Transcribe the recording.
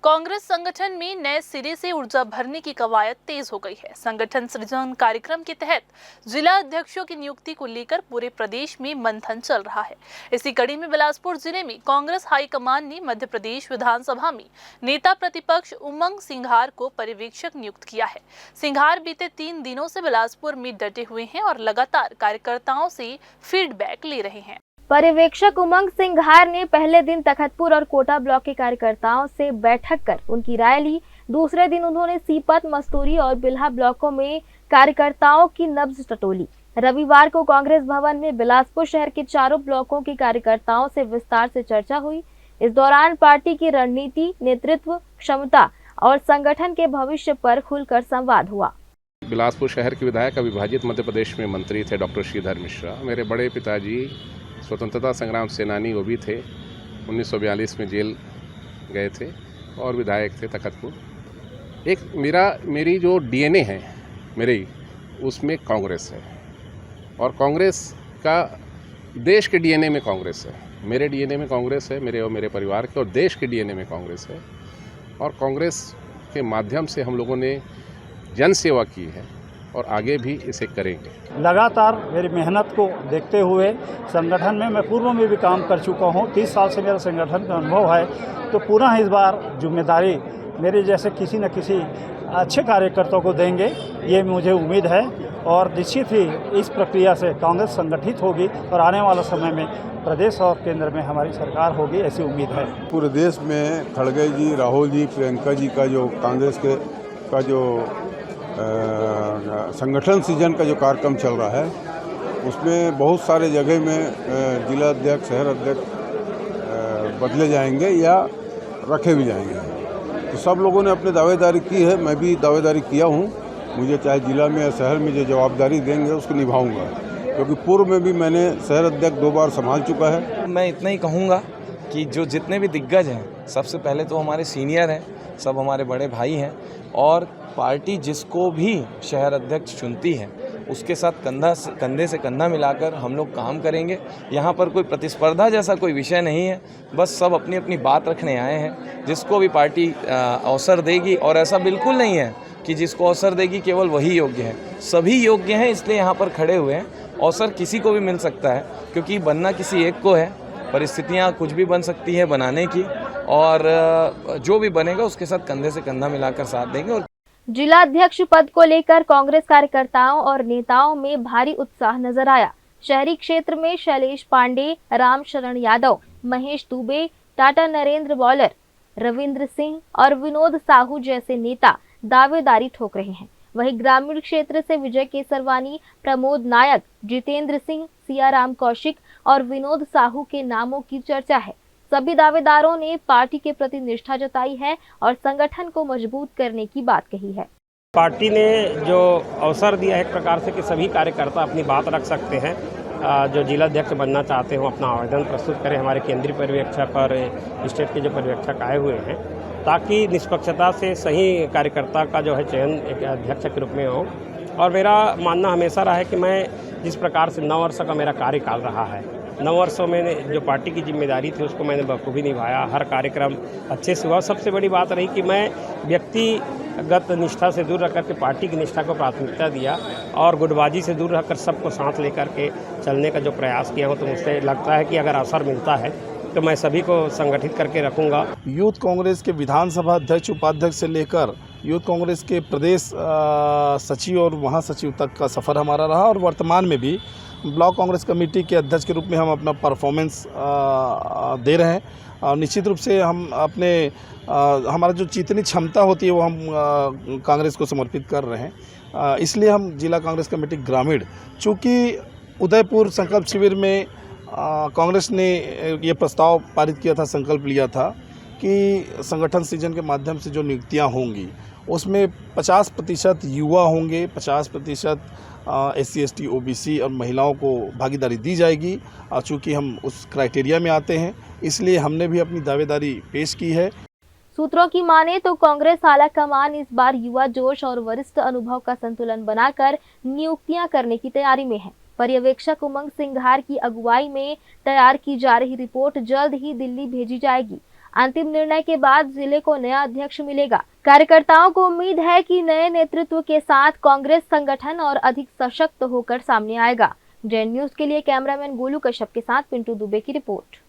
कांग्रेस संगठन में नए सिरे से ऊर्जा भरने की कवायद तेज हो गई है। संगठन सृजन कार्यक्रम के तहत जिला अध्यक्षों की नियुक्ति को लेकर पूरे प्रदेश में मंथन चल रहा है। इसी कड़ी में बिलासपुर जिले में कांग्रेस हाईकमान ने मध्य प्रदेश विधानसभा में नेता प्रतिपक्ष उमंग सिंघार को पर्यवेक्षक नियुक्त किया है। सिंघार बीते 3 दिनों से बिलासपुर में डटे हुए हैं और लगातार कार्यकर्ताओं से फीडबैक ले रहे हैं। पर्यवेक्षक उमंग सिंघार ने पहले दिन तखतपुर और कोटा ब्लॉक के कार्यकर्ताओं से बैठक कर उनकी राय ली। दूसरे दिन उन्होंने सीपत, मस्तूरी और बिल्हा ब्लॉकों में कार्यकर्ताओं की नब्ज टटोली। रविवार को कांग्रेस भवन में बिलासपुर शहर के चारों ब्लॉकों के कार्यकर्ताओं से विस्तार से चर्चा हुई। इस दौरान पार्टी की रणनीति, नेतृत्व क्षमता और संगठन के भविष्य पर खुलकर संवाद हुआ। बिलासपुर शहर के विधायक अविभाजित मध्य प्रदेश में मंत्री थे डॉक्टर श्रीधर मिश्रा। मेरे बड़े पिताजी स्वतंत्रता संग्राम सेनानी वो भी थे, 1942 में जेल गए थे और विधायक थे तखतपुर। एक मेरी जो डीएनए है मेरी, उसमें कांग्रेस है और कांग्रेस का देश के डीएनए में कांग्रेस है। मेरे डीएनए में कांग्रेस है, मेरे और मेरे परिवार के, और देश के डीएनए में कांग्रेस है। और कांग्रेस के माध्यम से हम लोगों ने जन सेवा की है और आगे भी इसे करेंगे। लगातार मेरी मेहनत को देखते हुए संगठन में मैं पूर्व में भी काम कर चुका हूं, 30 साल से मेरा संगठन का अनुभव है, तो पुनः इस बार जिम्मेदारी मेरे जैसे किसी न किसी अच्छे कार्यकर्ता को देंगे, ये मुझे उम्मीद है। और निश्चित ही इस प्रक्रिया से कांग्रेस संगठित होगी और आने वाला समय में प्रदेश और केंद्र में हमारी सरकार होगी, ऐसी उम्मीद है। पूरे देश में खड़गे जी, राहुल जी, प्रियंका जी का जो कांग्रेस का जो संगठन सृजन का जो कार्यक्रम चल रहा है, उसमें बहुत सारे जगह में जिला अध्यक्ष, शहर अध्यक्ष बदले जाएंगे या रखे भी जाएंगे। तो सब लोगों ने अपनी दावेदारी की है, मैं भी दावेदारी किया हूँ। मुझे चाहे जिला में या शहर में जो जवाबदारी देंगे उसको निभाऊंगा, क्योंकि पूर्व में भी मैंने शहर अध्यक्ष 2 बार संभाल चुका है। मैं इतना ही कहूँगा कि जो जितने भी दिग्गज हैं, सबसे पहले तो हमारे सीनियर हैं, सब हमारे बड़े भाई हैं, और पार्टी जिसको भी शहर अध्यक्ष चुनती है उसके साथ कंधे से कंधा मिलाकर हम लोग काम करेंगे। यहाँ पर कोई प्रतिस्पर्धा जैसा कोई विषय नहीं है, बस सब अपनी अपनी बात रखने आए हैं। जिसको भी पार्टी अवसर देगी, और ऐसा बिल्कुल नहीं है कि जिसको अवसर देगी केवल वही योग्य है, सभी योग्य हैं, इसलिए यहाँ पर खड़े हुए हैं। अवसर किसी को भी मिल सकता है, क्योंकि बनना किसी एक को है। परिस्थितियाँ कुछ भी बन सकती है बनाने की, और जो भी बनेगा उसके साथ कंधे से कंधा मिलाकर साथ देंगे। और जिला अध्यक्ष पद को लेकर कांग्रेस कार्यकर्ताओं और नेताओं में भारी उत्साह नजर आया। शहरी क्षेत्र में शैलेश पांडे, राम शरण यादव, महेश दुबे, टाटा नरेंद्र बॉलर, रविंद्र सिंह और विनोद साहू जैसे नेता दावेदारी ठोक रहे हैं। वहीं ग्रामीण क्षेत्र से विजय केसरवानी, प्रमोद नायक, जितेंद्र सिंह, सियाराम कौशिक और विनोद साहू के नामों की चर्चा है। सभी दावेदारों ने पार्टी के प्रति निष्ठा जताई है और संगठन को मजबूत करने की बात कही है। पार्टी ने जो अवसर दिया है एक प्रकार से कि सभी कार्यकर्ता अपनी बात रख सकते हैं। जो जिला अध्यक्ष बनना चाहते हो अपना आवेदन प्रस्तुत करें। हमारे केंद्रीय पर्यवेक्षक और स्टेट के जो पर्यवेक्षक आए हुए हैं, ताकि निष्पक्षता से सही कार्यकर्ता का जो है चयन एक अध्यक्ष के रूप में हो। और मेरा मानना हमेशा रहा है कि मैं जिस प्रकार से 9 वर्ष का मेरा कार्यकाल रहा है, 9 वर्षों में जो पार्टी की जिम्मेदारी थी उसको मैंने बखूबी निभाया। हर कार्यक्रम अच्छे से हुआ। सबसे बड़ी बात रही कि मैं व्यक्तिगत निष्ठा से दूर रह करके पार्टी की निष्ठा को प्राथमिकता दिया और गुटबाजी से दूर रहकर सबको साथ लेकर के चलने का जो प्रयास किया हो। तो मुझे लगता है कि अगर अवसर मिलता है तो मैं सभी को संगठित करके रखूँगा। यूथ कांग्रेस के विधानसभा अध्यक्ष, उपाध्यक्ष से लेकर यूथ कांग्रेस के प्रदेश सचिव और महासचिव तक का सफ़र हमारा रहा, और वर्तमान में भी ब्लॉक कांग्रेस कमेटी के अध्यक्ष के रूप में हम अपना परफॉर्मेंस दे रहे हैं। और निश्चित रूप से हम अपने हमारा जो जितनी क्षमता होती है वो हम कांग्रेस को समर्पित कर रहे हैं। इसलिए हम जिला कांग्रेस कमेटी ग्रामीण, चूँकि उदयपुर संकल्प शिविर में कांग्रेस ने ये प्रस्ताव पारित किया था, संकल्प लिया था कि संगठन सृजन के माध्यम से जो नियुक्तियाँ होंगी उसमें 50% युवा होंगे, 50% SC ST OBC और महिलाओं को भागीदारी दी जाएगी। चूँकि हम उस क्राइटेरिया में आते हैं, इसलिए हमने भी अपनी दावेदारी पेश की है। सूत्रों की माने तो कांग्रेस आला कमान इस बार युवा जोश और वरिष्ठ अनुभव का संतुलन बनाकर नियुक्तियां करने की तैयारी में है। पर्यवेक्षक उमंग सिंघार की अगुवाई में तैयार की जा रही रिपोर्ट जल्द ही दिल्ली भेजी जाएगी। अंतिम निर्णय के बाद जिले को नया अध्यक्ष मिलेगा। कार्यकर्ताओं को उम्मीद है कि नए नेतृत्व के साथ कांग्रेस संगठन और अधिक सशक्त होकर सामने आएगा। जेएन न्यूज के लिए कैमरामैन गोलू कश्यप के साथ पिंटू दुबे की रिपोर्ट।